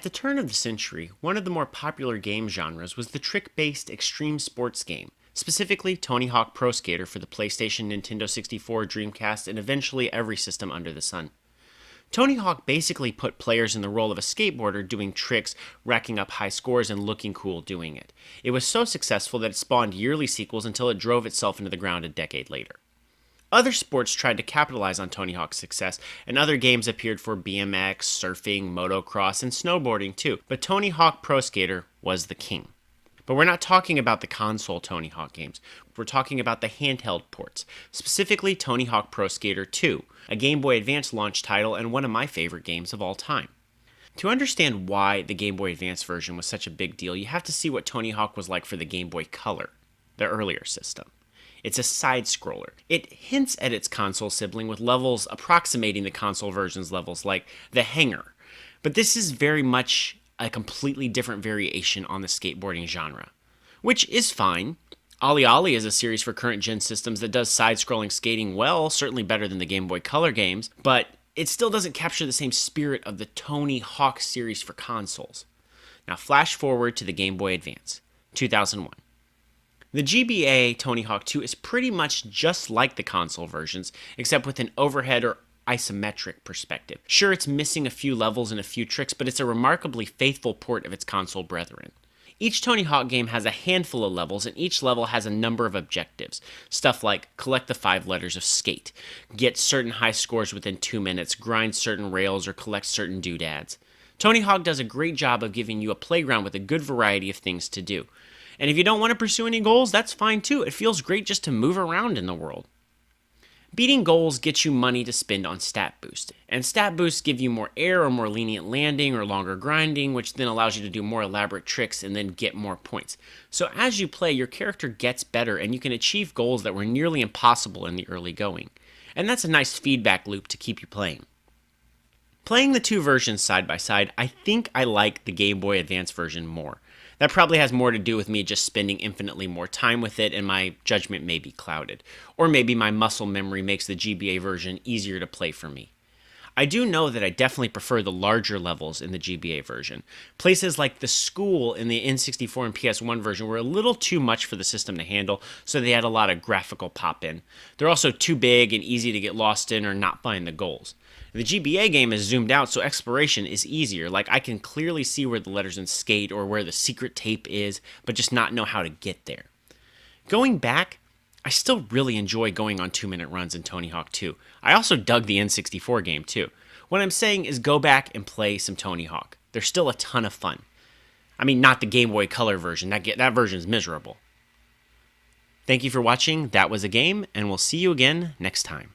At the turn of the century, one of the more popular game genres was the trick-based extreme sports game, specifically Tony Hawk Pro Skater for the PlayStation, Nintendo 64, Dreamcast, and eventually every system under the sun. Tony Hawk basically put players in the role of a skateboarder doing tricks, racking up high scores, and looking cool doing it. It was so successful that it spawned yearly sequels until it drove itself into the ground a decade later. Other sports tried to capitalize on Tony Hawk's success, and other games appeared for BMX, surfing, motocross, and snowboarding too, but Tony Hawk Pro Skater was the king. But we're not talking about the console Tony Hawk games. We're talking about the handheld ports, specifically Tony Hawk Pro Skater 2, a Game Boy Advance launch title and one of my favorite games of all time. To understand why the Game Boy Advance version was such a big deal, you have to see what Tony Hawk was like for the Game Boy Color, the earlier system. It's a side-scroller. It hints at its console sibling with levels approximating the console version's levels, like the Hangar. But this is very much a completely different variation on the skateboarding genre, which is fine. Ollie Ollie is a series for current-gen systems that does side-scrolling skating well, certainly better than the Game Boy Color games, but it still doesn't capture the same spirit of the Tony Hawk series for consoles. Now flash forward to the Game Boy Advance, 2001. The GBA Tony Hawk 2 is pretty much just like the console versions, except with an overhead or isometric perspective. Sure, it's missing a few levels and a few tricks, but it's a remarkably faithful port of its console brethren. Each Tony Hawk game has a handful of levels, and each level has a number of objectives. Stuff like collect the 5 letters of skate, get certain high scores within 2 minutes, grind certain rails, or collect certain doodads. Tony Hawk does a great job of giving you a playground with a good variety of things to do. And if you don't want to pursue any goals, that's fine too. It feels great just to move around in the world. Beating goals gets you money to spend on stat boost, and stat boosts give you more air or more lenient landing or longer grinding, which then allows you to do more elaborate tricks and then get more points. So as you play, your character gets better and you can achieve goals that were nearly impossible in the early going. And that's a nice feedback loop to keep you playing. Playing the two versions side by side, I think I like the Game Boy Advance version more. That probably has more to do with me just spending infinitely more time with it and my judgment may be clouded. Or maybe my muscle memory makes the GBA version easier to play for me. I do know that I definitely prefer the larger levels in the GBA version. Places like the school in the N64 and PS1 version were a little too much for the system to handle, so they had a lot of graphical pop-in. They're also too big and easy to get lost in or not find the goals. The GBA game is zoomed out, so exploration is easier. Like, I can clearly see where the letters in skate or where the secret tape is, but just not know how to get there. Going back, I still really enjoy going on 2-minute runs in Tony Hawk 2. I also dug the N64 game too. What I'm saying is go back and play some Tony Hawk. They're still a ton of fun. I mean, not the Game Boy Color version. That version's miserable. Thank you for watching. That was a game, and we'll see you again next time.